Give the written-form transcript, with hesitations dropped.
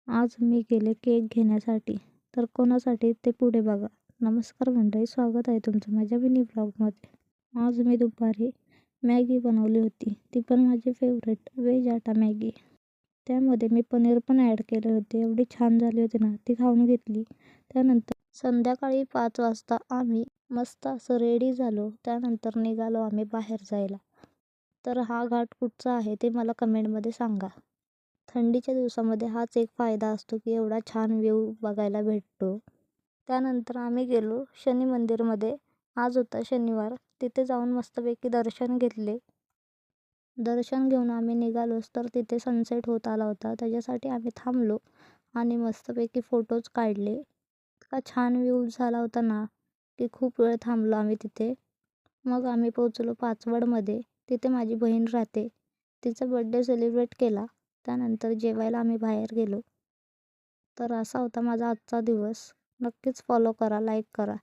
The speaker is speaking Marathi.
आज मी गेले केक घेण्यासाठी. तर कोणासाठी ते पुढे बघा. नमस्कार मंडळी, स्वागत आहे तुमचं माझ्या मिनी ब्लॉगमध्ये. आज मी दुपारी मॅगी बनवली होती. ती पण माझी फेवरेट व्हेज आटा मॅगी. त्यामध्ये मी पनीर पण ॲड केले होते. एवढी छान झाली होती ना, ती खाऊन घेतली. त्यानंतर संध्याकाळी 5 वाजता आम्ही मस्त असं रेडी झालो. त्यानंतर निघालो आम्ही बाहेर जायला. तर हा घाट कुठचा आहे ते मला कमेंटमध्ये सांगा. थंडीच्या दिवसामध्ये हाच एक फायदा असतो की एवढा छान व्ह्यू बघायला भेटतो. त्यानंतर आम्ही गेलो शनी मंदिरमध्ये. आज होता शनिवार. तिथे जाऊन मस्तपैकी दर्शन घेतले. दर्शन घेऊन आम्ही निघालोच तर तिथे सनसेट होत आला होता. त्याच्यासाठी आम्ही थांबलो आणि मस्तपैकी फोटोज काढले. इतका छान व्ह्यू झाला होता ना की खूप वेळ थांबलो आम्ही तिथे. मग आम्ही पोचलो पाचवडमध्ये. तिथे माझी बहीण राहते. तिचा बड्डे सेलिब्रेट केला. त्यानंतर जेवायला आम्ही बाहेर गेलो. तर असा होता माझा आजचा दिवस. नक्कीच फॉलो करा, लाईक करा.